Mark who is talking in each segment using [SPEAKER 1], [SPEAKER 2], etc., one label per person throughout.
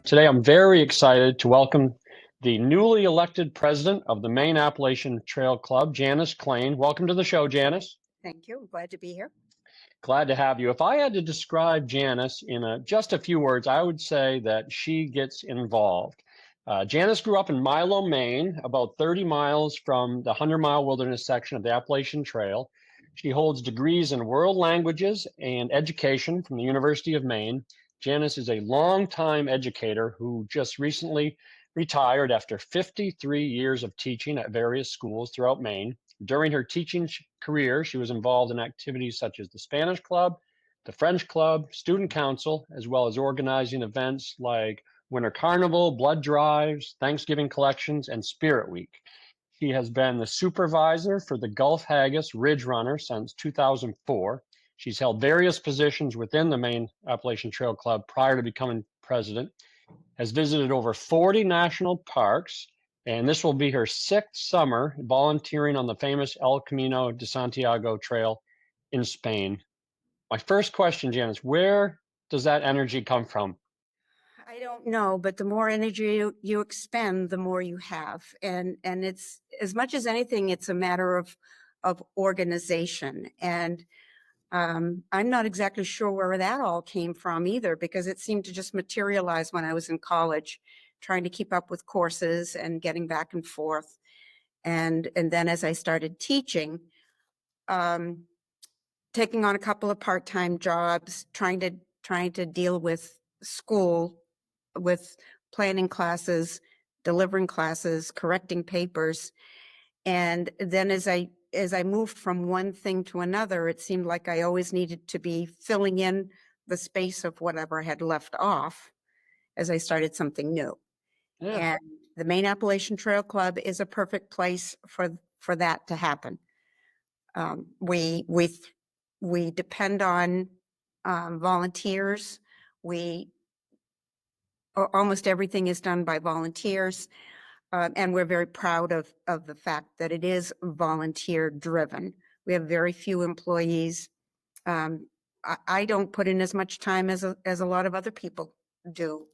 [SPEAKER 1] Today, I'm very excited to welcome the newly elected president of the Maine Appalachian Trail Club, Janice Clain. Welcome to the show, Janice.
[SPEAKER 2] Thank you. I'm glad to be here.
[SPEAKER 1] Glad to have you. If I had to describe Janice in just a few words, I would say that she gets involved. Janice grew up in Milo, Maine, about 30 miles from the 100-mile wilderness section of the Appalachian Trail. She holds degrees in world languages and education from the University of Maine. Janice is a longtime educator who just recently retired after 53 years of teaching at various schools throughout Maine. During her teaching career, she was involved in activities such as the Spanish Club, the French Club, Student Council, as well as organizing events like Winter Carnival, blood drives, Thanksgiving collections, and Spirit Week. She has been the supervisor for the Gulf Hagas Ridge Runner since 2004. She's held various positions within the Maine Appalachian Trail Club prior to becoming president, has visited over 40 national parks, and this will be her sixth summer volunteering on the famous El Camino de Santiago trail in Spain. My first question, Janice, where does that energy come from?
[SPEAKER 2] I don't know, but the more energy you expend, the more you have. And it's, as much as anything, it's a matter of organization. And I'm not exactly sure where that all came from either, because it seemed to just materialize when I was in college, trying to keep up with courses and getting back and forth. And then as I started teaching, taking on a couple of part-time jobs, trying to deal with school, with planning classes, delivering classes, correcting papers. And then as I moved from one thing to another, it seemed like I always needed to be filling in the space of whatever I had left off as I started something new.
[SPEAKER 1] Yeah.
[SPEAKER 2] And the Maine Appalachian Trail Club is a perfect place for that to happen. We depend on volunteers. Almost everything is done by volunteers, and we're very proud of the fact that it is volunteer driven. We have very few employees. I don't put in as much time as a lot of other people do,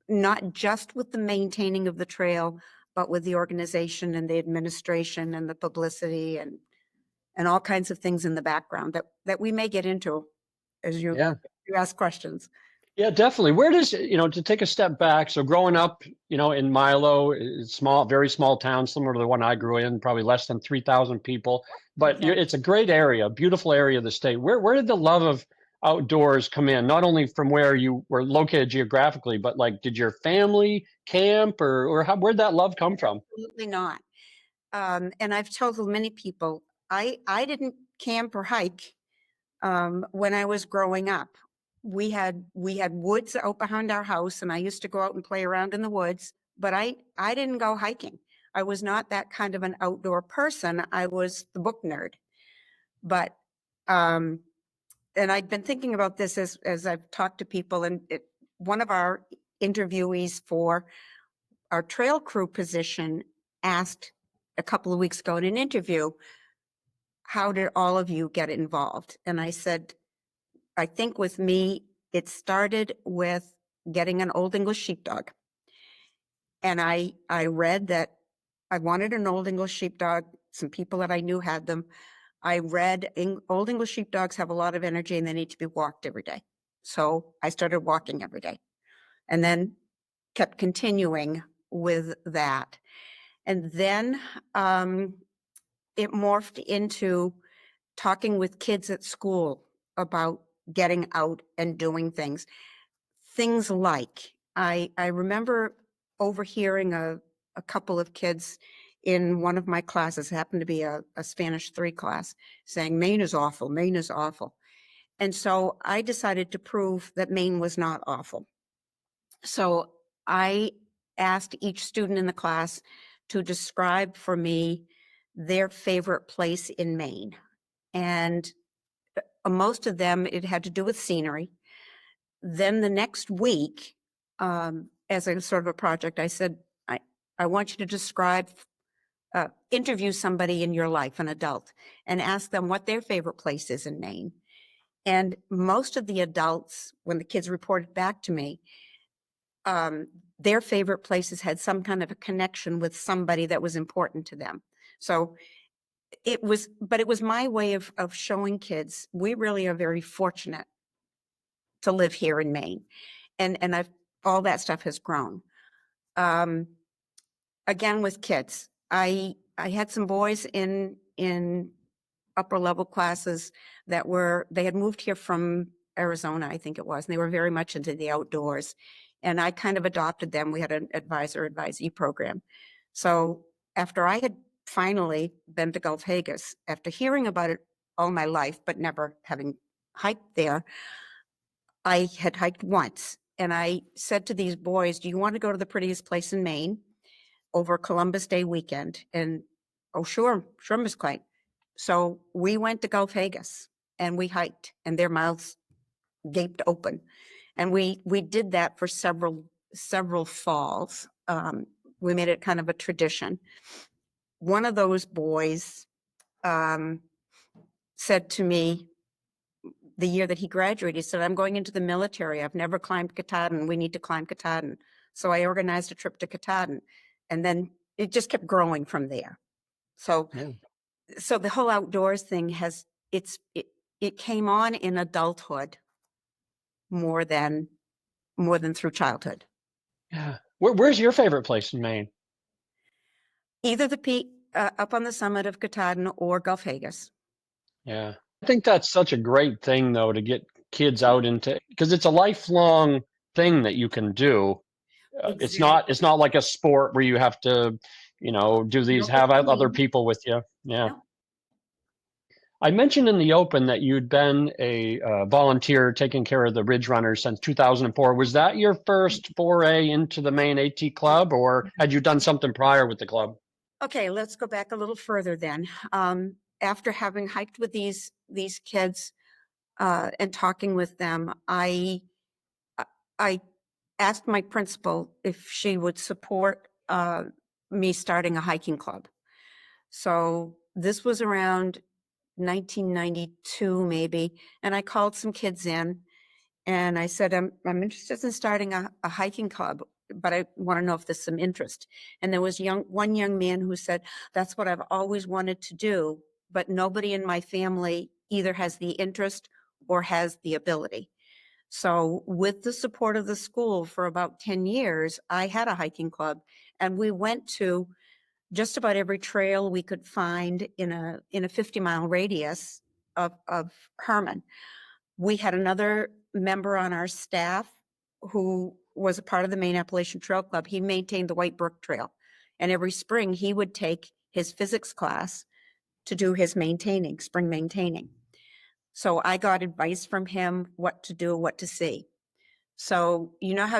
[SPEAKER 2] not just with the maintaining of the trail, but with the organization and the administration and the publicity and all kinds of things in the background that we may get into as you ask questions.
[SPEAKER 1] Yeah, definitely. Where does, to take a step back, so growing up, in Milo, it's small, very small town, similar to the one I grew in, probably less than 3,000 people, but
[SPEAKER 2] Okay.
[SPEAKER 1] it's a great area, beautiful area of the state. Where did the love of outdoors come in? Not only from where you were located geographically, but like, did your family camp or where'd that love come from?
[SPEAKER 2] Absolutely not. And I've told many people, I didn't camp or hike when I was growing up. We had woods out behind our house, and I used to go out and play around in the woods, but I didn't go hiking. I was not that kind of an outdoor person. I was the book nerd. But and I've been thinking about this as I've talked to people, and one of our interviewees for our trail crew position asked a couple of weeks ago in an interview, how did all of you get involved? And I said, I think with me, it started with getting an Old English sheepdog. And I read that I wanted an Old English sheepdog. Some people that I knew had them. I read Old English sheepdogs have a lot of energy and they need to be walked every day. So I started walking every day and then kept continuing with that. And then it morphed into talking with kids at school about getting out and doing things. Things like, I remember overhearing a couple of kids in one of my classes, happened to be a Spanish 3 class, saying, Maine is awful, Maine is awful. And so I decided to prove that Maine was not awful. So I asked each student in the class to describe for me their favorite place in Maine. And most of them, it had to do with scenery. Then the next week, as a sort of a project, I said, I want you to describe, interview somebody in your life, an adult, and ask them what their favorite place is in Maine. And most of the adults, when the kids reported back to me, their favorite places had some kind of a connection with somebody that was important to them. So it was my way of showing kids we really are very fortunate to live here in Maine, and all that stuff has grown. Again, with kids, I had some boys in upper level classes that they had moved here from Arizona, I think it was, and they were very much into the outdoors. And I kind of adopted them. We had an advisee program. So after I had finally been to Gulf Hagas, after hearing about it all my life, but never having hiked there, I had hiked once. And I said to these boys, do you want to go to the prettiest place in Maine over Columbus Day weekend? And, oh, sure, Miss Clain. So we went to Gulf Hagas and we hiked, and their mouths gaped open. And we did that for several falls. We made it kind of a tradition. One of those boys said to me the year that he graduated, he said, I'm going into the military. I've never climbed Katahdin. We need to climb Katahdin. So I organized a trip to Katahdin. And then it just kept growing from there. So,
[SPEAKER 1] Yeah.
[SPEAKER 2] so the whole outdoors thing it came on in adulthood more than through childhood.
[SPEAKER 1] Yeah. Where's your favorite place in Maine?
[SPEAKER 2] Either the peak up on the summit of Katahdin or Gulf Hagas.
[SPEAKER 1] Yeah. I think that's such a great thing, though, to get kids out into, because it's a lifelong thing that you can do. It's
[SPEAKER 2] Exactly.
[SPEAKER 1] not like a sport where you have to, do these,
[SPEAKER 2] No
[SPEAKER 1] have other
[SPEAKER 2] team.
[SPEAKER 1] people with you. Yeah.
[SPEAKER 2] No.
[SPEAKER 1] I mentioned in the open that you'd been a volunteer taking care of the Ridge Runners since 2004. Was that your first foray into the Maine AT Club, or had you done something prior with the club?
[SPEAKER 2] Okay, let's go back a little further then. After having hiked with these kids and talking with them, I asked my principal if she would support me starting a hiking club. So this was around 1992 maybe, and I called some kids in and I said, I'm interested in starting a hiking club, but I want to know if there's some interest. And there was one young man who said, that's what I've always wanted to do, but nobody in my family either has the interest or has the ability. So with the support of the school for about 10 years, I had a hiking club, and we went to just about every trail we could find in a 50-mile radius of Herman. We had another member on our staff who was a part of the Maine Appalachian Trail Club. He maintained the White Brook Trail, and every spring he would take his physics class to do his spring maintaining. So I got advice from him, what to do, what to see. So you know how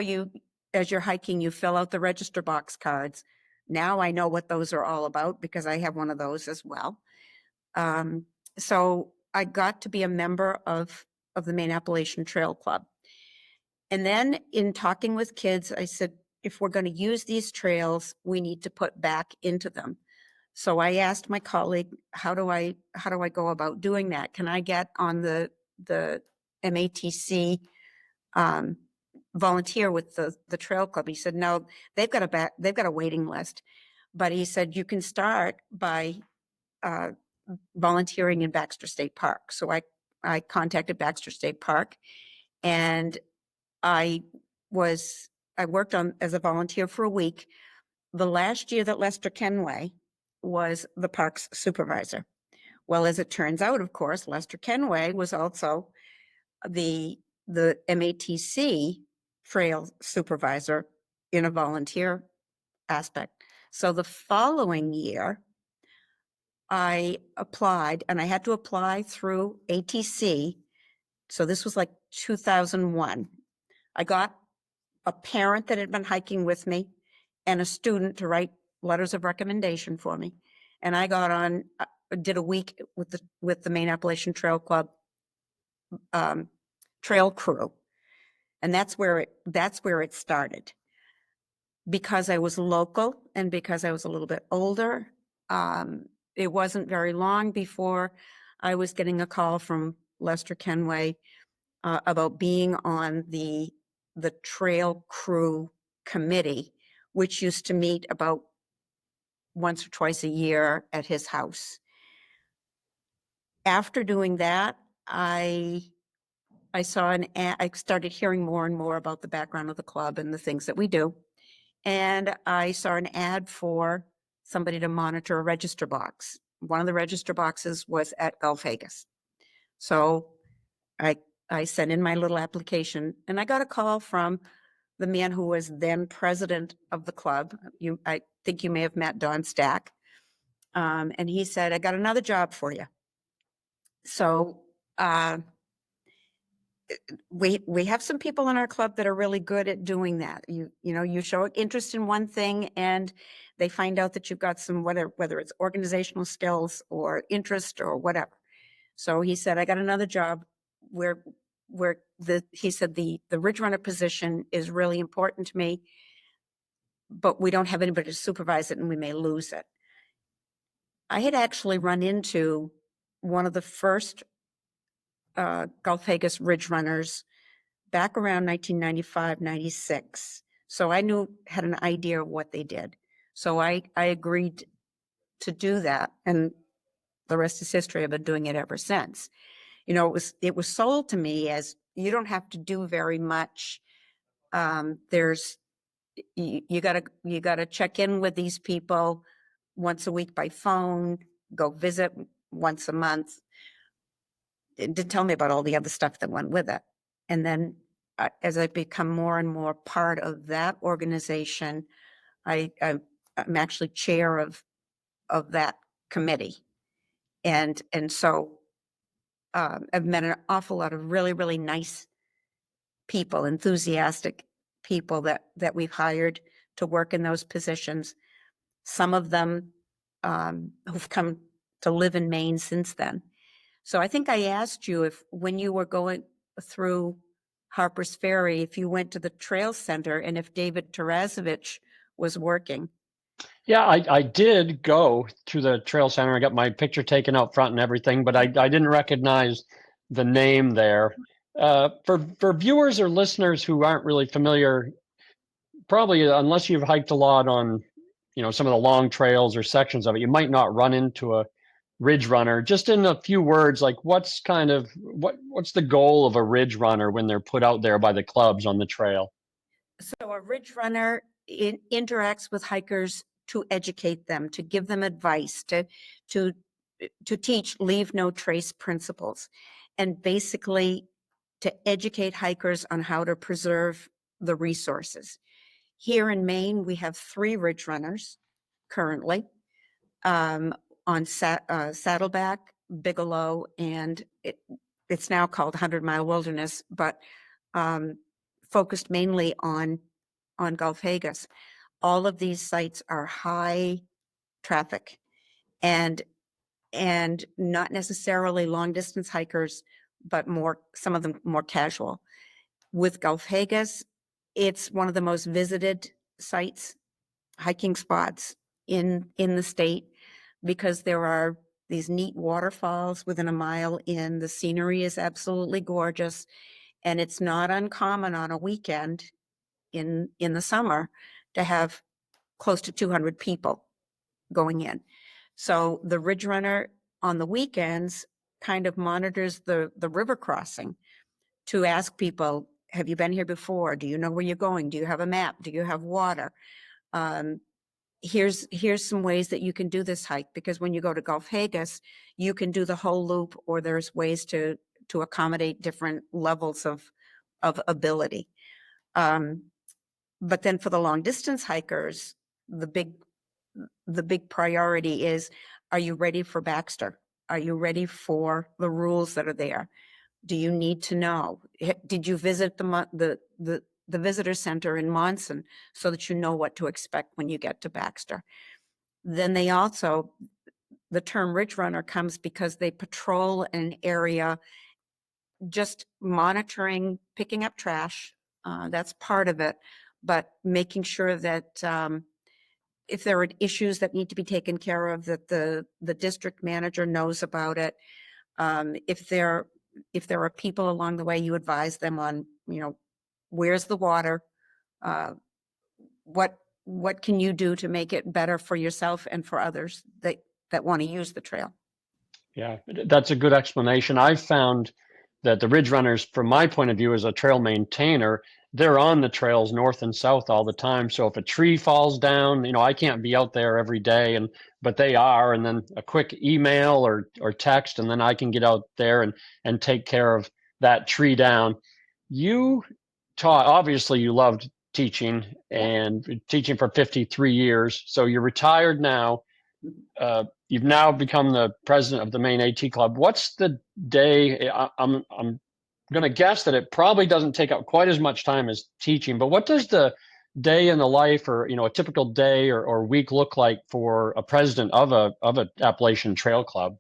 [SPEAKER 2] as you're hiking, you fill out the register box cards. Now I know what those are all about because I have one of those as well. So I got to be a member of the Maine Appalachian Trail Club. And then in talking with kids, I said, if we're going to use these trails, we need to put back into them. So I asked my colleague, how do I go about doing that? Can I get on the MATC volunteer with the trail club? He said, no, they've got a waiting list. But he said, you can start by volunteering in Baxter State Park. So I contacted Baxter State Park, and I worked on as a volunteer for a week. The last year that Lester Kenway was the park's supervisor. Well, as it turns out, of course, Lester Kenway was also the MATC trail supervisor in a volunteer aspect. So the following year, I applied, and I had to apply through ATC. So this was like 2001. I got a parent that had been hiking with me and a student to write letters of recommendation for me. And I got on, did a week with the Maine Appalachian Trail Club trail crew. And that's where it started. Because I was local and because I was a little bit older, it wasn't very long before I was getting a call from Lester Kenway about being on the the trail crew committee, which used to meet about once or twice a year at his house. After doing that, I saw an ad, I started hearing more and more about the background of the club and the things that we do. And I saw an ad for somebody to monitor a register box. One of the register boxes was at Gulf Hagas. So I sent in my little application, and I got a call from the man who was then president of the club. I think you may have met Don Stack. And he said, I got another job for you. So we have some people in our club that are really good at doing that. You know, you show interest in one thing and they find out that you've got some, whether it's organizational skills or interest or whatever. So he said, I got another job where he said the Ridge Runner position is really important to me, but we don't have anybody to supervise it and we may lose it. I had actually run into one of the first Gulf Hagas Ridge Runners back around 1995, 96. So I had an idea of what they did. So I agreed to do that. And the rest is history. I've been doing it ever since. You know, it was sold to me as you don't have to do very much. You gotta check in with these people once a week by phone, go visit once a month. It didn't tell me about all the other stuff that went with it. And then as I become more and more part of that organization, I'm actually chair of that committee. And so I've met an awful lot of really, really nice people, enthusiastic people that we've hired to work in those positions. Some of them who've come to live in Maine since then. So I think I asked you if when you were going through Harper's Ferry, if you went to the Trail Center and if David Tarazovich was working.
[SPEAKER 1] Yeah, I did go to the Trail Center. I got my picture taken out front and everything, but I didn't recognize the name there. For viewers or listeners who aren't really familiar, probably unless you've hiked a lot on, you know, some of the long trails or sections of it, you might not run into a ridge runner. Just in a few words, like what's the goal of a ridge runner when they're put out there by the clubs on the trail?
[SPEAKER 2] So a ridge runner interacts with hikers to educate them, to give them advice, to teach leave no trace principles, and basically to educate hikers on how to preserve the resources. Here in Maine, we have 3 ridge runners currently on Saddleback, Bigelow, and it's now called 100 Mile Wilderness, but focused mainly on Gulf Hagas. All of these sites are high traffic and not necessarily long distance hikers, but some of them more casual. With Gulf Hagas, it's one of the most visited sites, hiking spots in the state, because there are these neat waterfalls within a mile in. The scenery is absolutely gorgeous, and it's not uncommon on a weekend in the summer to have close to 200 people going in. So the Ridge Runner on the weekends kind of monitors the river crossing to ask people, have you been here before? Do you know where you're going? Do you have a map? Do you have water? Here's some ways that you can do this hike, because when you go to Gulf Hagas, you can do the whole loop, or there's ways to accommodate different levels of ability. But then for the long distance hikers, the big priority is, are you ready for Baxter? Are you ready for the rules that are there? Do you need to know? Did you visit the visitor center in Monson so that you know what to expect when you get to Baxter? Then the term Ridge Runner comes because they patrol an area, just monitoring, picking up trash. That's part of it, but making sure that if there are issues that need to be taken care of, that the district manager knows about it. If there are people along the way, you advise them on, where's the water? Uh, what can you do to make it better for yourself and for others that want to use the trail?
[SPEAKER 1] Yeah, that's a good explanation. I've found that the ridge runners, from my point of view as a trail maintainer, they're on the trails north and south all the time. So if a tree falls down, I can't be out there every day, but they are, and then a quick email or text, and then I can get out there and take care of that tree down. You taught, obviously you loved teaching, and teaching for 53 years. So you're retired now. You've now become the president of the Maine AT Club. What's the day? I'm going to guess that it probably doesn't take up quite as much time as teaching, but what does the day in the life, or a typical day or week look like for a president of a Appalachian Trail Club?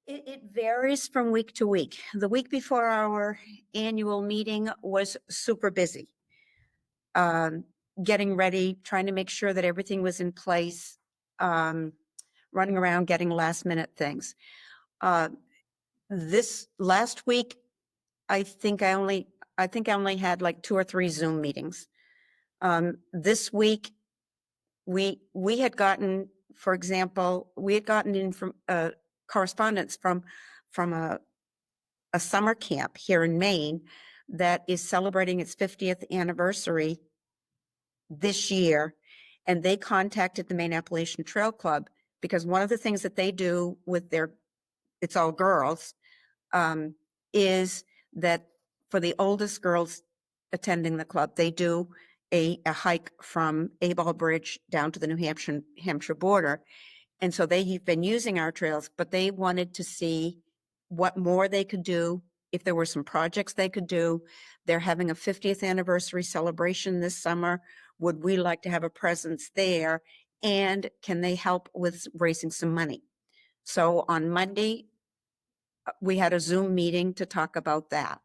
[SPEAKER 2] It varies from week to week. The week before our annual meeting was super busy. Getting ready, trying to make sure that everything was in place, running around getting last minute things. This last week, I think I only had like 2 or 3 Zoom meetings. This week, we had gotten, for example, in from correspondence from a summer camp here in Maine that is celebrating its 50th anniversary this year, and they contacted the Maine Appalachian Trail Club because one of the things that they do with it's all girls, is that for the oldest girls attending the club, they do a hike from Abel Bridge down to the New Hampshire border. And so they've been using our trails, but they wanted to see what more they could do, if there were some projects they could do. They're having a 50th anniversary celebration this summer. Would we like to have a presence there? And can they help with raising some money? So on Monday, we had a Zoom meeting to talk about that.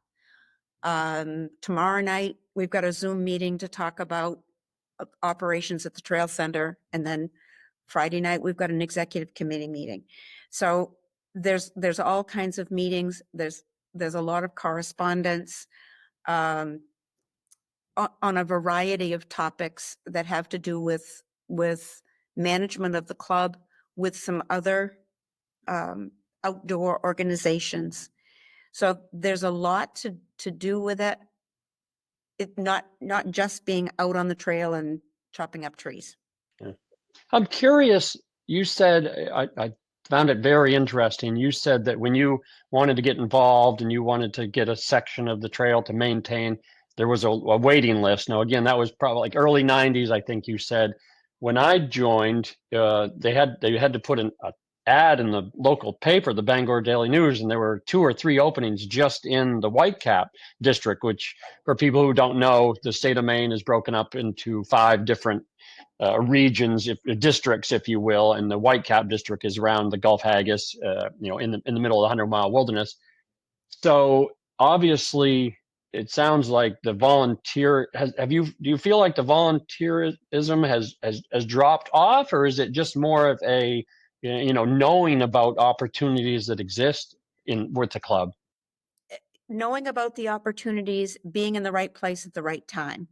[SPEAKER 2] Tomorrow night, we've got a Zoom meeting to talk about operations at the Trail Center. And then Friday night, we've got an executive committee meeting. So there's all kinds of meetings. There's a lot of correspondence on a variety of topics that have to do with management of the club, with some other outdoor organizations. So there's a lot to do with it. It not just being out on the trail and chopping up trees.
[SPEAKER 1] Yeah. I'm curious, you said, I found it very interesting. You said that when you wanted to get involved and you wanted to get a section of the trail to maintain, there was a waiting list. Now, again, that was probably like early 90s, I think you said. When I joined, they had to put an ad in the local paper, the Bangor Daily News, and there were 2 or 3 openings just in the Whitecap district, which, for people who don't know, the state of Maine is broken up into 5 different regions, districts, if you will, and the Whitecap district is around the Gulf Hagas, in the middle of the 100-mile wilderness. So obviously, it sounds like the volunteer do you feel like the volunteerism has dropped off, or is it just more of a knowing about opportunities that exist with the club?
[SPEAKER 2] Knowing about the opportunities, being in the right place at the right time.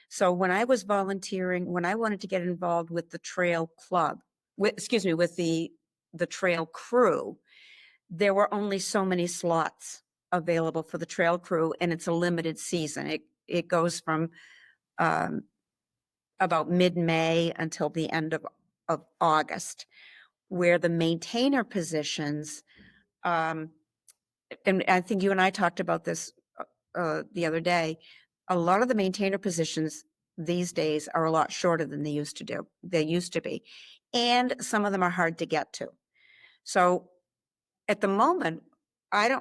[SPEAKER 2] So when I was volunteering, when I wanted to get involved with the trail club, with the trail crew, there were only so many slots available for the trail crew, and it's a limited season. It goes from about mid-May until the end of August, where the maintainer positions, and I think you and I talked about this the other day, a lot of the maintainer positions these days are a lot shorter than they used to be. And some of them are hard to get to. So at the moment, I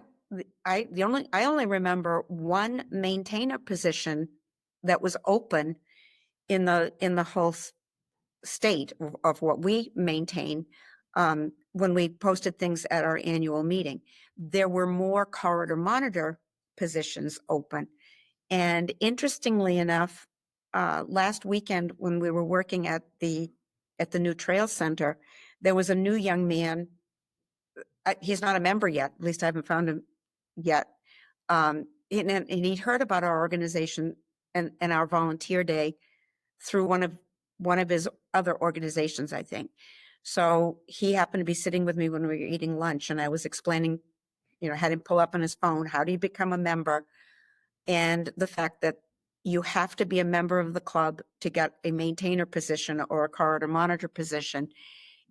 [SPEAKER 2] only remember one maintainer position that was open in the whole state of what we maintain. When we posted things at our annual meeting, there were more corridor monitor positions open. And interestingly enough, last weekend when we were working at the new trail center, there was a new young man. He's not a member yet, at least I haven't found him yet. And he'd heard about our organization and our volunteer day through one of his other organizations, I think. So he happened to be sitting with me when we were eating lunch, and I was explaining, had him pull up on his phone, how do you become a member? And the fact that you have to be a member of the club to get a maintainer position or a corridor monitor position.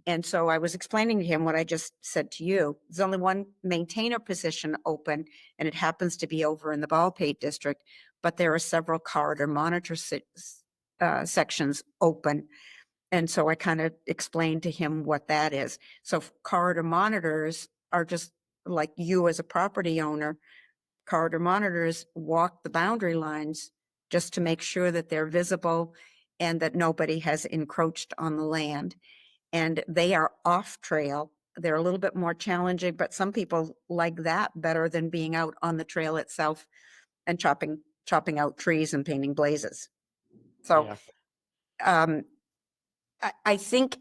[SPEAKER 2] And so I was explaining to him what I just said to you. There's only one maintainer position open, and it happens to be over in the Baldpate district, but there are several corridor monitor sections open. And so I kind of explained to him what that is. So corridor monitors are just like you as a property owner. Corridor monitors walk the boundary lines just to make sure that they're visible and that nobody has encroached on the land. And they are off trail. They're a little bit more challenging, but some people like that better than being out on the trail itself and chopping out trees and painting blazes. So
[SPEAKER 1] Yeah.
[SPEAKER 2] I think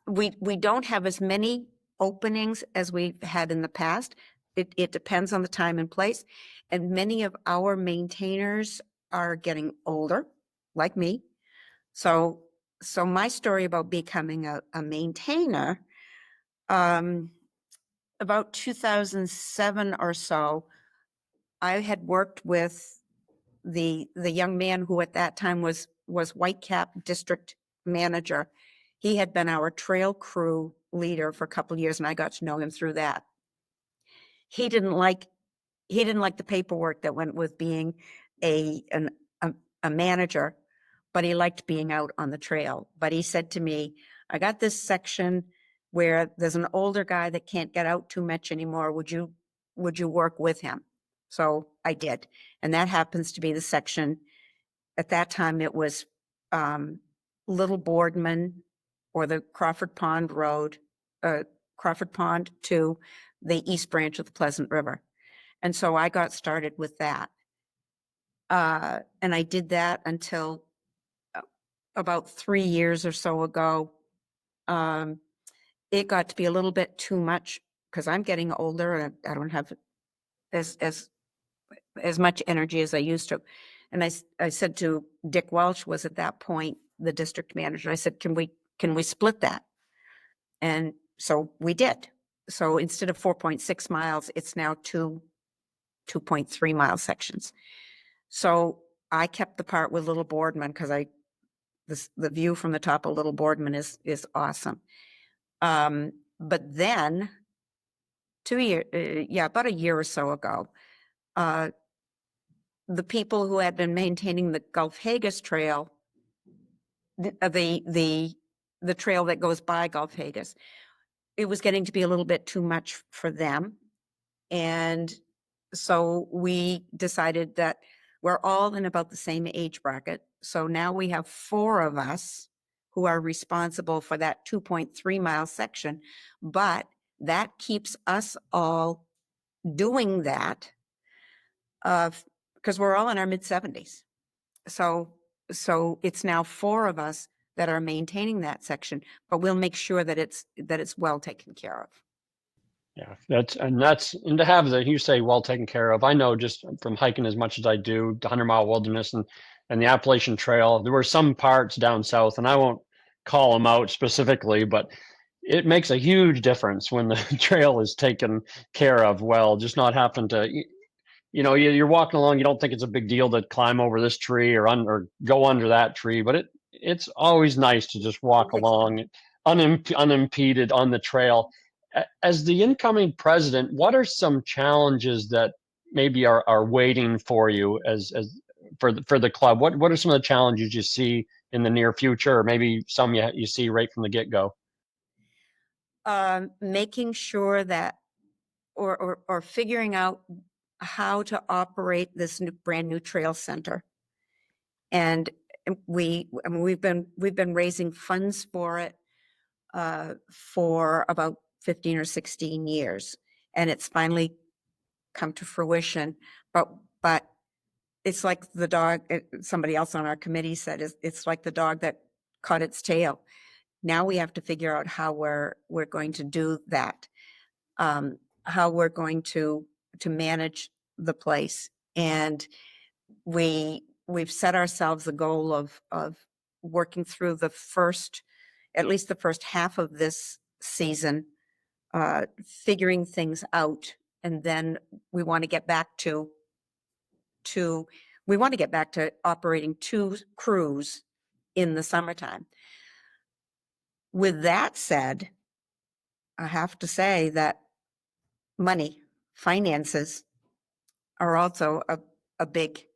[SPEAKER 2] we don't have as many openings as we've had in the past. It depends on the time and place. And many of our maintainers are getting older, like me. So my story about becoming a maintainer, about 2007 or so, I had worked with the young man who at that time was Whitecap district manager. He had been our trail crew leader for a couple of years, and I got to know him through that. He didn't like the paperwork that went with being a manager, but he liked being out on the trail. But he said to me, I got this section where there's an older guy that can't get out too much anymore. Would you work with him? So I did. And that happens to be the section. At that time, it was Little Boardman or the Crawford Pond Road, Crawford Pond to the East Branch of the Pleasant River. And so I got started with that. And I did that until about 3 years or so ago. It got to be a little bit too much because I'm getting older and I don't have as much energy as I used to. And I said to Dick Welch, was at that point the district manager, I said, can we split that? And so we did. So instead of 4.6 miles, it's now 2.3 mile sections. So I kept the part with Little Boardman because the view from the top of Little Boardman is awesome. But then about a year or so ago, the people who had been maintaining the Gulf Hagas Trail, the trail that goes by Gulf Hagas, it was getting to be a little bit too much for them. And so we decided that we're all in about the same age bracket. So now we have 4 of us who are responsible for that 2.3 mile section, but that keeps us all doing that because we're all in our mid-70s. So it's now 4 of us that are maintaining that section, but we'll make sure that it's well taken care of.
[SPEAKER 1] Yeah, and to have that, you say, well taken care of. I know just from hiking as much as I do, the 100-mile wilderness and the Appalachian Trail, there were some parts down south, and I won't call them out specifically, but it makes a huge difference when the trail is taken care of well, just not having to, you're walking along, you don't think it's a big deal to climb over this tree or go under that tree, but it's always nice to just walk along unimpeded on the trail. As the incoming president, what are some challenges that maybe are waiting for you as for the club? What are some of the challenges you see in the near future, or maybe some you see right from the get-go?
[SPEAKER 2] Making sure that or figuring out how to operate this brand new trail center. And we've been raising funds for it for about 15 or 16 years, and it's finally come to fruition. But it's like the dog, somebody else on our committee said, it's like the dog that caught its tail. Now we have to figure out how we're going to do that, how we're going to manage the place. And we've set ourselves the goal of working through at least the first half of this season, figuring things out, and then we want to get back to operating 2 crews in the summertime. With that said, I have to say that finances are also a big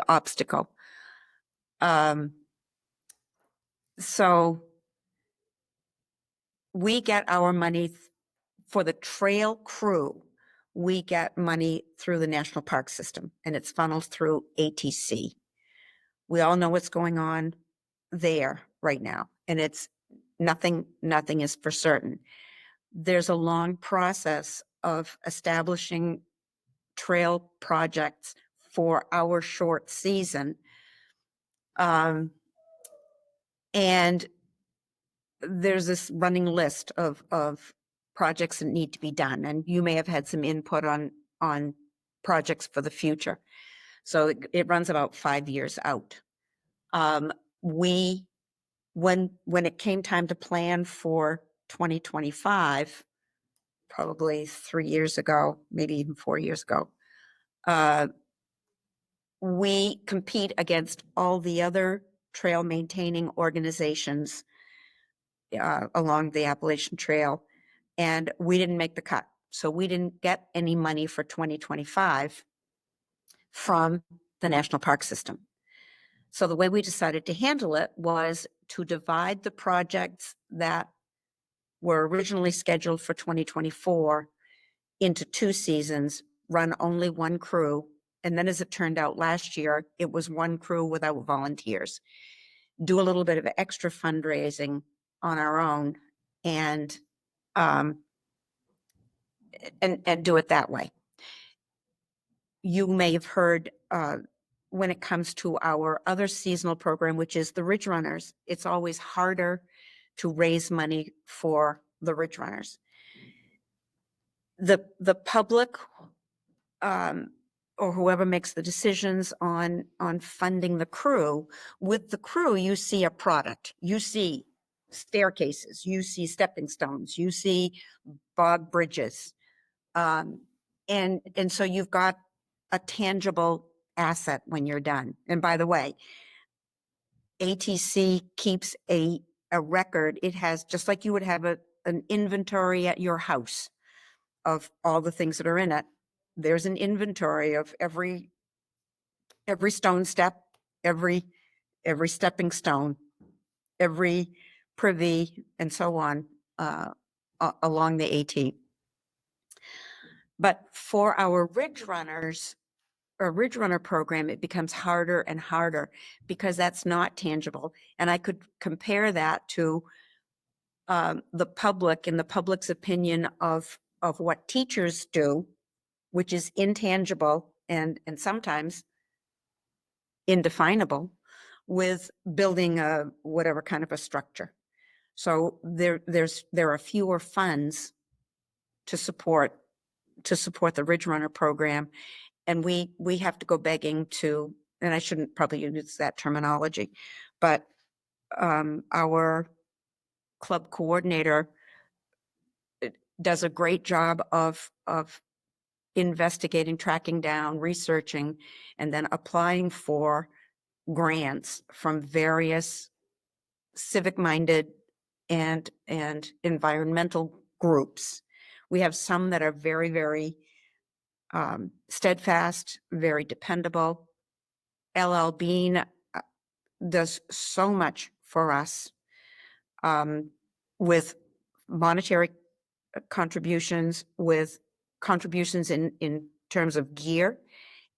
[SPEAKER 2] obstacle. So we get our money for the trail crew. We get money through the National Park System, and it's funneled through ATC. We all know what's going on there right now, and it's nothing is for certain. There's a long process of establishing trail projects for our short season. And there's this running list of projects that need to be done. And you may have had some input on projects for the future. So it runs about 5 years out. When it came time to plan for 2025, probably 3 years ago, maybe even 4 years ago, we compete against all the other trail maintaining organizations along the Appalachian Trail, and we didn't make the cut. So we didn't get any money for 2025 from the National Park System. So the way we decided to handle it was to divide the projects that were originally scheduled for 2024 into 2 seasons, run only 1 crew. And then as it turned out last year, it was 1 crew without volunteers. Do a little bit of extra fundraising on our own and do it that way. You may have heard when it comes to our other seasonal program, which is the Ridge Runners, it's always harder to raise money for the Ridge Runners. The public or whoever makes the decisions on funding the crew, with the crew, you see a product. You see staircases, you see stepping stones, you see bog bridges. And so you've got a tangible asset when you're done. And by the way, ATC keeps a record. It has, just like you would have an inventory at your house of all the things that are in it, there's an inventory of every stone step, every stepping stone, every privy, and so on along the AT. But for our Ridge Runners, or Ridge Runner program, it becomes harder and harder because that's not tangible. And I could compare that to the public and the public's opinion of what teachers do, which is intangible and sometimes indefinable, with building a whatever kind of a structure. So there are fewer funds to support the Ridge Runner program, and we have to go begging to, and I shouldn't probably use that terminology, but our club coordinator does a great job of investigating, tracking down, researching, and then applying for grants from various civic-minded and environmental groups. We have some that are very, very steadfast, very dependable. LL Bean does so much for us with monetary contributions, with contributions in terms of gear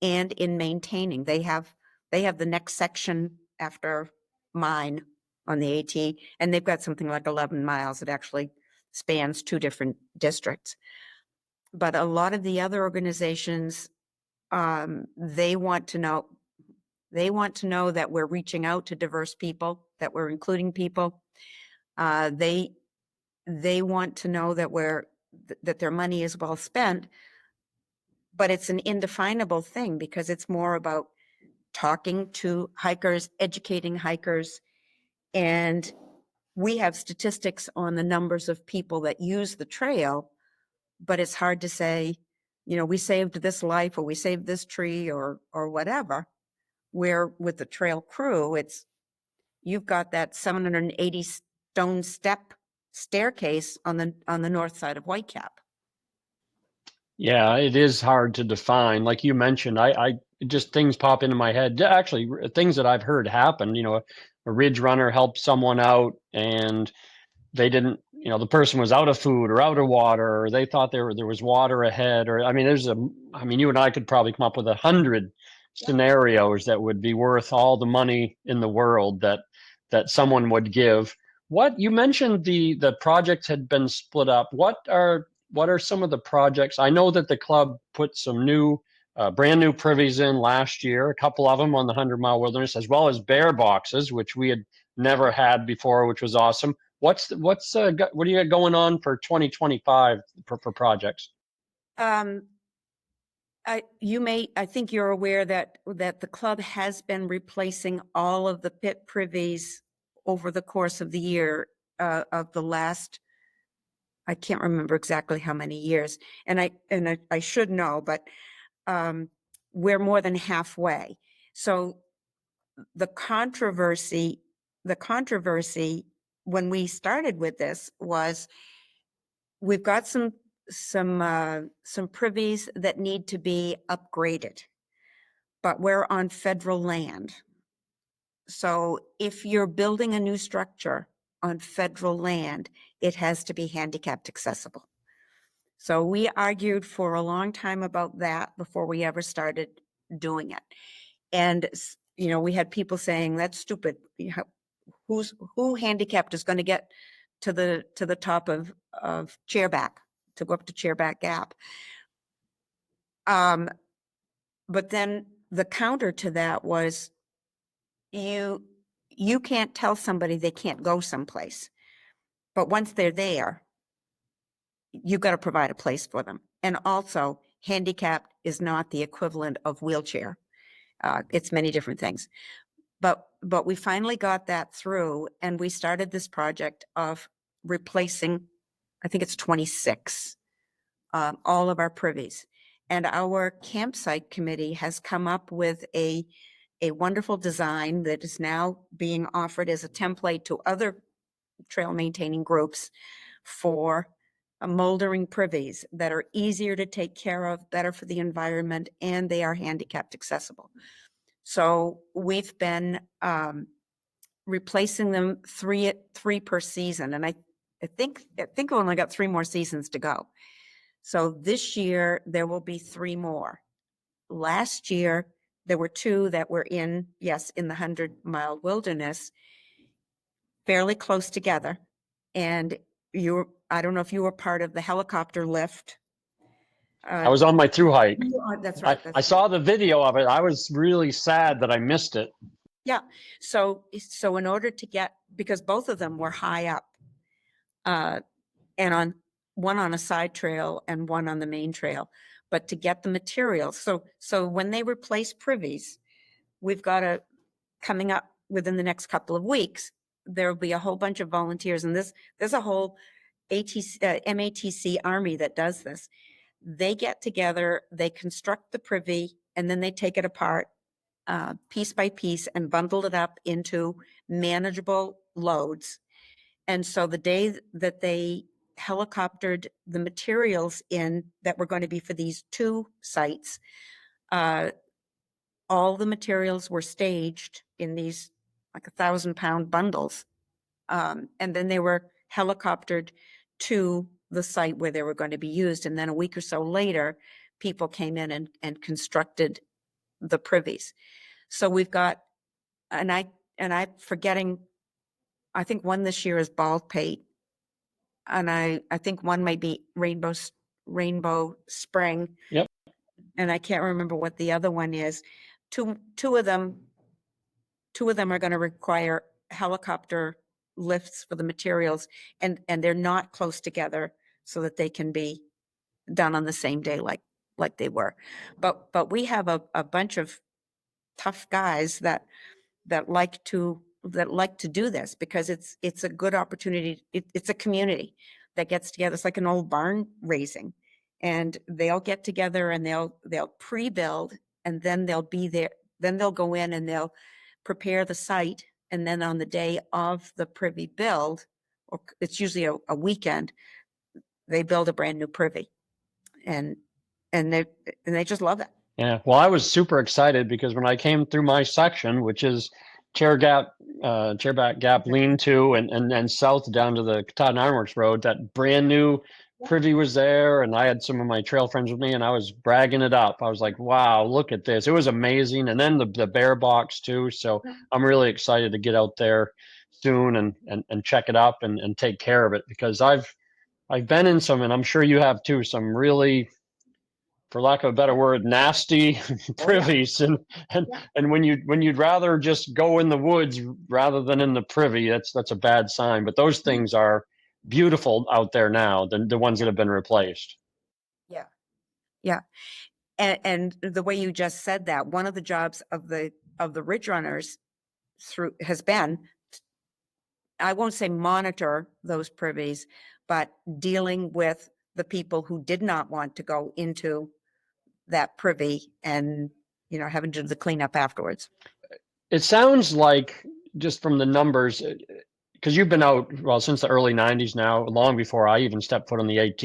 [SPEAKER 2] and in maintaining. They have the next section after mine on the AT, and they've got something like 11 miles that actually spans 2 different districts. But a lot of the other organizations, they want to know that we're reaching out to diverse people, that we're including people. They want to know that that their money is well spent, but it's an indefinable thing because it's more about talking to hikers, educating hikers. And we have statistics on the numbers of people that use the trail, but it's hard to say, you know, we saved this life or we saved this tree or whatever. Where with the trail crew, it's, you've got that 780 stone step staircase on the north side of Whitecap.
[SPEAKER 1] Yeah, it is hard to define. Like you mentioned, I just things pop into my head. Actually, things that I've heard happen. You know, a ridge runner helped someone out, and they didn't. You know, the person was out of food or out of water, or they thought there was water ahead. Or I mean, I mean, you and I could probably come up with 100 scenarios that would be worth all the money in the world that someone would give. What you mentioned, the projects had been split up. What are some of the projects? I know that the club put some brand new privies in last year, a couple of them on the 100-mile wilderness, as well as bear boxes, which we had never had before, which was awesome. What do you got going on for 2025 for projects?
[SPEAKER 2] I think you're aware that the club has been replacing all of the pit privies over the course of the year, of the last, I can't remember exactly how many years, and I should know, but we're more than halfway. So the controversy when we started with this was, we've got some privies that need to be upgraded, but we're on federal land. So if you're building a new structure on federal land, it has to be handicapped accessible. So we argued for a long time about that before we ever started doing it. And, you know, we had people saying, that's stupid. Who handicapped is going to get to the top of Chairback, to go up to Chairback Gap? But then the counter to that was, you can't tell somebody they can't go someplace, but once they're there, you've got to provide a place for them. And also, handicapped is not the equivalent of wheelchair. It's many different things. But we finally got that through, and we started this project of replacing, I think it's 26, all of our privies. And our campsite committee has come up with a wonderful design that is now being offered as a template to other trail maintaining groups for moldering privies that are easier to take care of, better for the environment, and they are handicapped accessible. So we've been replacing them three per season, and I think we only got 3 more seasons to go. So this year there will be 3 more. Last year there were 2 that were in the 100-mile wilderness, fairly close together. And I don't know if you were part of the helicopter lift.
[SPEAKER 1] I was on my through hike.
[SPEAKER 2] That's right.
[SPEAKER 1] I saw the video of it. I was really sad that I missed it.
[SPEAKER 2] Yeah. So in order to get, because both of them were high up, and one on a side trail and one on the main trail, but to get the materials. So when they replace privies, we've got coming up within the next couple of weeks, there'll be a whole bunch of volunteers, and there's a whole MATC army that does this. They get together, they construct the privy, and then they take it apart piece by piece and bundle it up into manageable loads. And so the day that they helicoptered the materials in that were going to be for these 2 sites, all the materials were staged in these like 1,000-pound bundles. And then they were helicoptered to the site where they were going to be used. And then a week or so later, people came in and constructed the privies. So we've got, and I'm forgetting, I think one this year is Baldpate, and I think one might be Rainbow Spring.
[SPEAKER 1] Yep.
[SPEAKER 2] And I can't remember what the other one is. Two of them are going to require helicopter lifts for the materials, and they're not close together so that they can be done on the same day like like they were. But we have a bunch of tough guys that like to do this because it's a good opportunity. It's a community that gets together. It's like an old barn raising, and they'll get together and they'll pre-build, and then they'll be there. Then they'll go in and they'll prepare the site, and then on the day of the privy build, or it's usually a weekend, they build a brand new privy, and they just love it.
[SPEAKER 1] Yeah, well, I was super excited because when I came through my section, which is Chairback Gap lean-to and then south down to the Cotton Ironworks Road, that brand new privy was there, and I had some of my trail friends with me, and I was bragging it up. I was like, wow, look at this. It was amazing. And then the bear box too. So I'm really excited to get out there soon and check it up and take care of it, because I've been in some, and I'm sure you have too, some really, for lack of a better word, nasty privies, and when you'd rather just go in the woods rather than in the privy, that's a bad sign. But those things are beautiful out there now, the ones that have been replaced.
[SPEAKER 2] Yeah. Yeah. And the way you just said that, one of the jobs of the ridge runners has been, I won't say monitor those privies, but dealing with the people who did not want to go into that privy and, having to do the cleanup afterwards.
[SPEAKER 1] It sounds like, just from the numbers, because you've been out, well, since the early 90s now, long before I even stepped foot on the AT.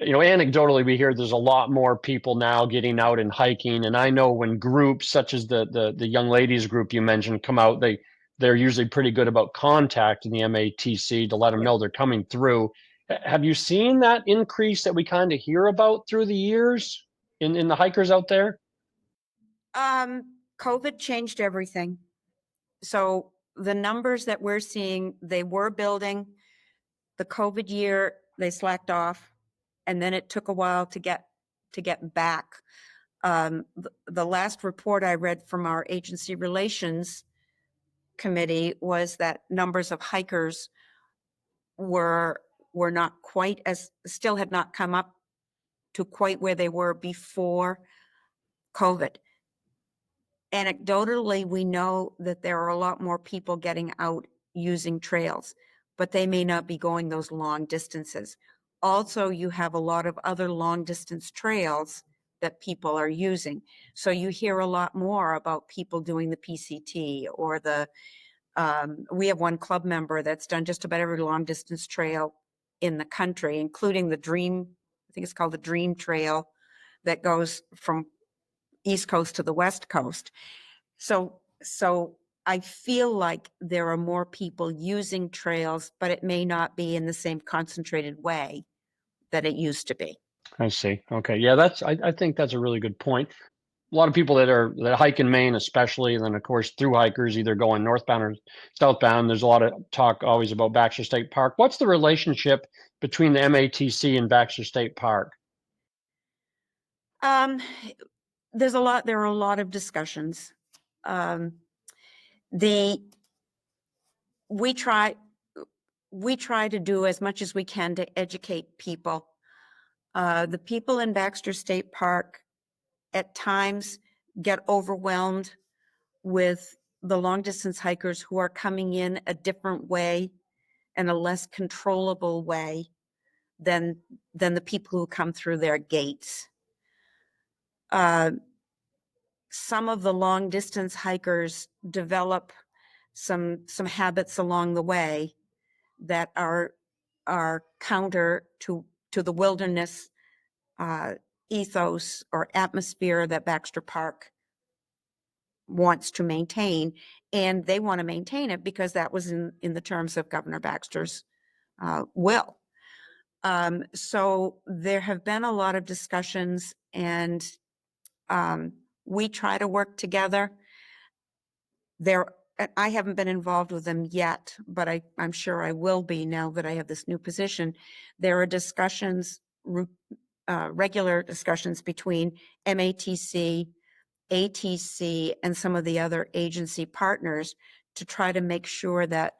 [SPEAKER 1] Anecdotally, we hear there's a lot more people now getting out and hiking. And I know when groups such as the young ladies group you mentioned come out, they're usually pretty good about contacting the MATC to let them know they're coming through. Have you seen that increase that we kind of hear about through the years in the hikers out there?
[SPEAKER 2] COVID changed everything. So the numbers that we're seeing, they were building. The COVID year, they slacked off, and then it took a while to get back. The last report I read from our agency relations committee was that numbers of hikers were not quite still had not come up to quite where they were before COVID. Anecdotally, we know that there are a lot more people getting out using trails, but they may not be going those long distances. Also, you have a lot of other long distance trails that people are using. So you hear a lot more about people doing the PCT or we have one club member that's done just about every long distance trail in the country, including the Dream, I think it's called the Dream Trail, that goes from East Coast to the West Coast. So I feel like there are more people using trails, but it may not be in the same concentrated way that it used to be.
[SPEAKER 1] I see. Okay. Yeah, I think that's a really good point. A lot of people that hike in Maine, especially, and then of course through hikers either going northbound or southbound. There's a lot of talk always about Baxter State Park. What's the relationship between the MATC and Baxter State Park?
[SPEAKER 2] There are a lot of discussions. We try to do as much as we can to educate people. The people in Baxter State Park at times get overwhelmed with the long distance hikers who are coming in a different way and a less controllable way than the people who come through their gates. Some of the long distance hikers develop some habits along the way that are counter to the wilderness ethos or atmosphere that Baxter Park wants to maintain, and they want to maintain it because that was in the terms of Governor Baxter's will. So there have been a lot of discussions, and we try to work together. I haven't been involved with them yet, but I'm sure I will be now that I have this new position. There are discussions, regular discussions between MATC, ATC, and some of the other agency partners to try to make sure that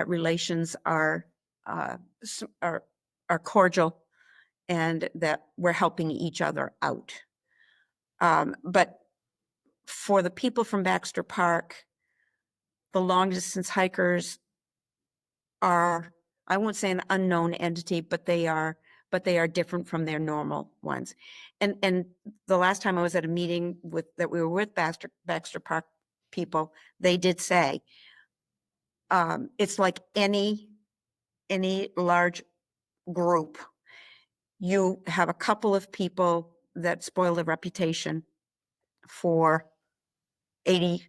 [SPEAKER 2] relations are cordial and that we're helping each other out. But for the people from Baxter Park, the long distance hikers are, I won't say an unknown entity, but they are different from their normal ones. And the last time I was at a meeting that we were with Baxter Park people, they did say, it's like any large group. You have a couple of people that spoil the reputation for 80%,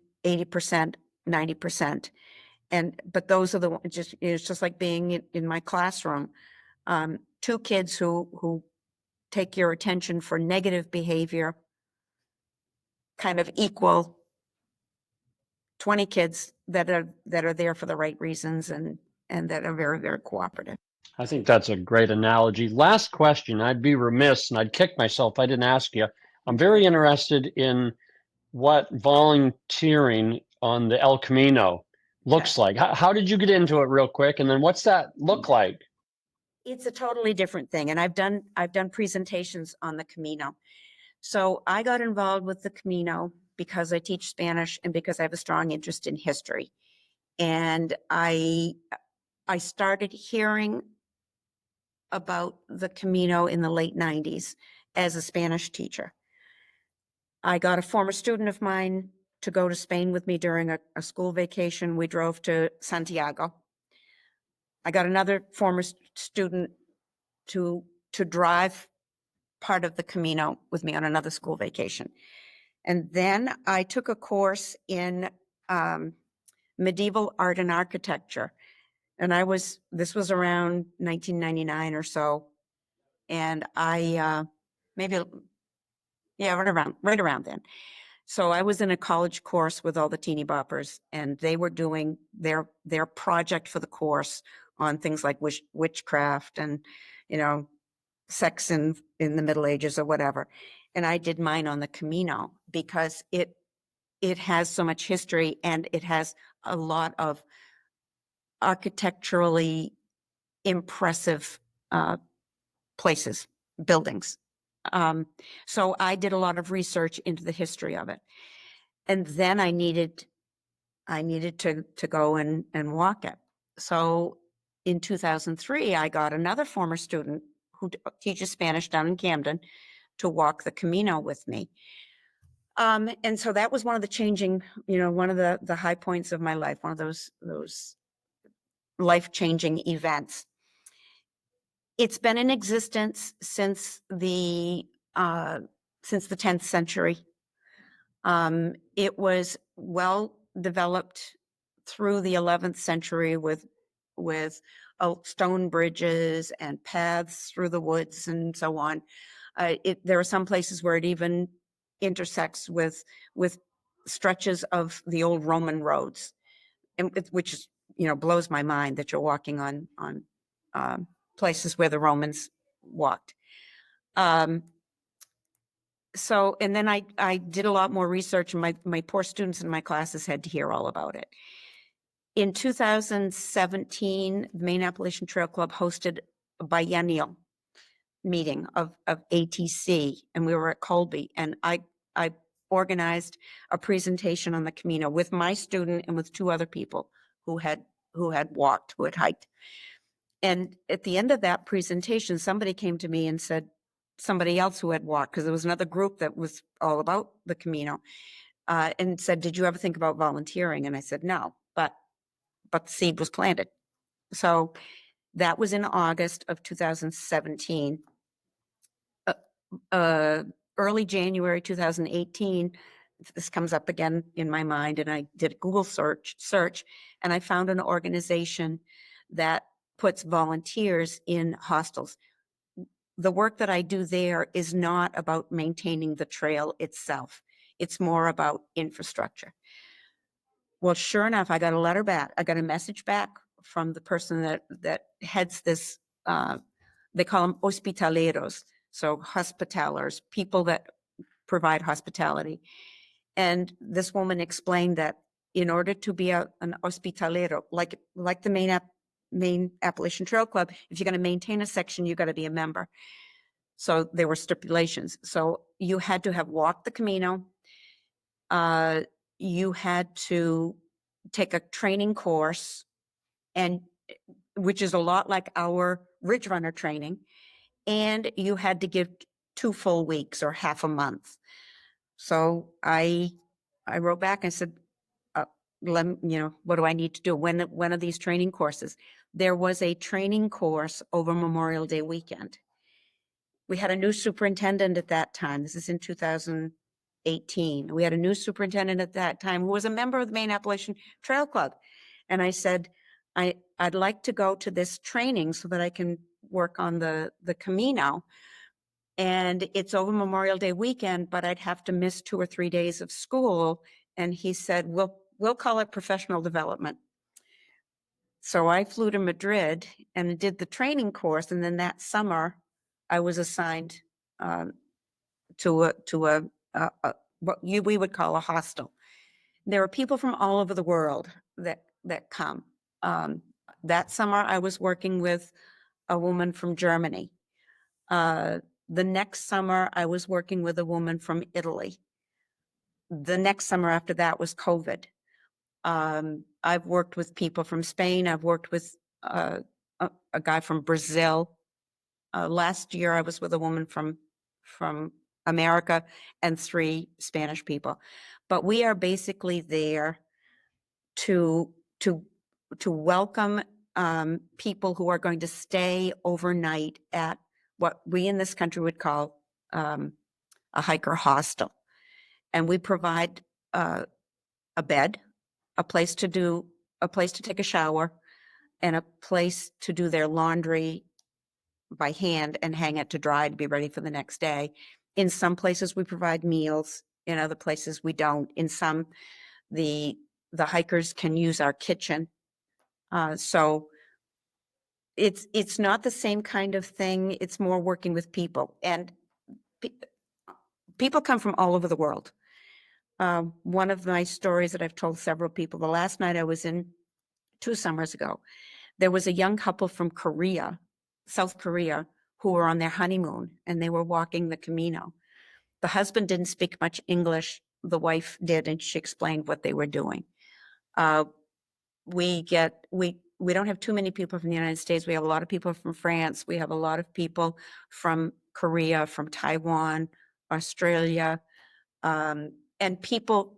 [SPEAKER 2] 90%. But those are the ones, it's just like being in my classroom. Two kids who take your attention for negative behavior kind of equal 20 kids that are there for the right reasons and that are very, very cooperative.
[SPEAKER 1] I think that's a great analogy. Last question. I'd be remiss and I'd kick myself if I didn't ask you. I'm very interested in what volunteering on the El Camino looks like. How did you get into it real quick? And then what's that look like?
[SPEAKER 2] It's a totally different thing. And I've done presentations on the Camino. So I got involved with the Camino because I teach Spanish and because I have a strong interest in history. And I started hearing about the Camino in the late 90s as a Spanish teacher. I got a former student of mine to go to Spain with me during a school vacation. We drove to Santiago. I got another former student to drive part of the Camino with me on another school vacation. And then I took a course in medieval art and architecture. And this was around 1999 or so. And I, right around then. So I was in a college course with all the teeny boppers, and they were doing their project for the course on things like witchcraft and, sex in the Middle Ages or whatever. And I did mine on the Camino because it has so much history and it has a lot of architecturally impressive places, buildings. So I did a lot of research into the history of it. And then I needed to go and walk it. So in 2003, I got another former student who teaches Spanish down in Camden to walk the Camino with me. And so that was one of the changing, one of the high points of my life, one of those life-changing events. It's been in existence since the 10th century. It was well developed through the 11th century with stone bridges and paths through the woods and so on. There are some places where it even intersects with stretches of the old Roman roads, which is, blows my mind that you're walking on places where the Romans walked. So, and then I did a lot more research, and my poor students in my classes had to hear all about it. In 2017, the Maine Appalachian Trail Club hosted a biennial meeting of ATC, and we were at Colby, and I organized a presentation on the Camino with my student and with two other people who had walked, who had hiked. And at the end of that presentation, somebody came to me and said, somebody else who had walked, because there was another group that was all about the Camino, and said, did you ever think about volunteering? And I said, no, but the seed was planted. So that was in August of 2017. Early January 2018, this comes up again in my mind, and I did a Google search, and I found an organization that puts volunteers in hostels. The work that I do there is not about maintaining the trail itself. It's more about infrastructure. Well, sure enough, I got a message back from the person that heads this, they call them hospitaleros, so hospitalers, people that provide hospitality. And this woman explained that in order to be an hospitalero, like the Maine Appalachian Trail Club, if you're going to maintain a section, you got to be a member. So there were stipulations. So you had to have walked the Camino. You had to take a training course, and which is a lot like our Ridge Runner training, and you had to give 2 full weeks or half a month. So I wrote back and said, what do I need to do? When are these training courses? There was a training course over Memorial Day weekend. We had a new superintendent at that time. This is in 2018. We had a new superintendent at that time who was a member of the Maine Appalachian Trail Club. And I said, I'd like to go to this training so that I can work on the Camino. And it's over Memorial Day weekend, but I'd have to miss 2 or 3 days of school. And he said, we'll call it professional development. So I flew to Madrid and did the training course. And then that summer, I was assigned to what we would call a hostel. There are people from all over the world that come. That summer, I was working with a woman from Germany. The next summer, I was working with a woman from Italy. The next summer after that was COVID. I've worked with people from Spain. I've worked with a guy from Brazil. Last year, I was with a woman from America and 3 Spanish people. But we are basically there to welcome people who are going to stay overnight at what we in this country would call a hiker hostel. And we provide a bed, a place to take a shower, and a place to do their laundry by hand and hang it to dry to be ready for the next day. In some places we provide meals, in other places we don't. In some, the hikers can use our kitchen. So it's not the same kind of thing. It's more working with people, and people come from all over the world. One of my stories that I've told several people, the last night I was in 2 summers ago, there was a young couple from Korea, South Korea, who were on their honeymoon, and they were walking the Camino. The husband didn't speak much English. The wife did, and she explained what they were doing. We don't have too many people from the United States. We have a lot of people from France. We have a lot of people from Korea, from Taiwan, Australia, and people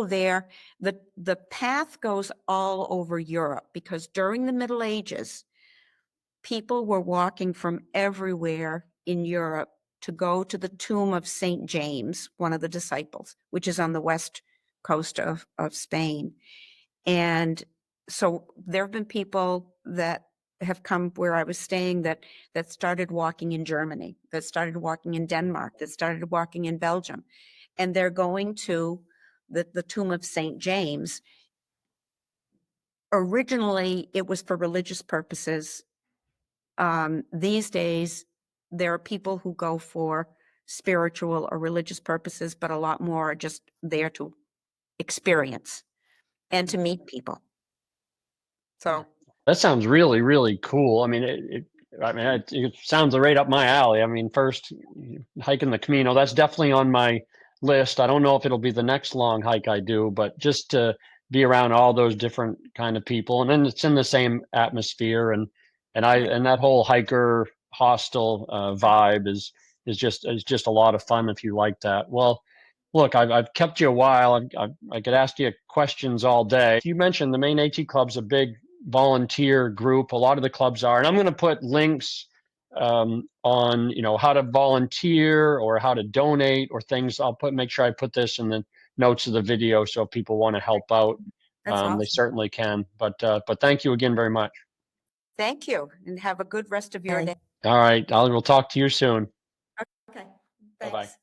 [SPEAKER 2] there. The path goes all over Europe, because during the Middle Ages, people were walking from everywhere in Europe to go to the tomb of St. James, one of the disciples, which is on the west coast of Spain. And so there have been people that have come where I was staying that started walking in Germany, that started walking in Denmark, that started walking in Belgium. And they're going to the tomb of St. James. Originally, it was for religious purposes. These days, there are people who go for spiritual or religious purposes, but a lot more are just there to experience and to meet people. So
[SPEAKER 1] That sounds really, really cool. I mean, it sounds right up my alley. I mean, first, hiking the Camino, that's definitely on my list. I don't know if it'll be the next long hike I do, but just to be around all those different kind of people, and then it's in the same atmosphere, and that whole hiker hostel vibe is just a lot of fun if you like that. Well, look, I've kept you a while. I could ask you questions all day. You mentioned the Maine AT Club's a big volunteer group. A lot of the clubs are, and I'm going to put links on how to volunteer or how to donate or things. Make sure I put this in the notes of the video, so if people want to help out,
[SPEAKER 2] awesome.
[SPEAKER 1] they certainly can. But thank you again very much.
[SPEAKER 2] Thank you, and have a good rest of your day.
[SPEAKER 1] All right, we'll talk to you soon.
[SPEAKER 2] Okay,
[SPEAKER 1] Bye-bye.
[SPEAKER 2] thanks.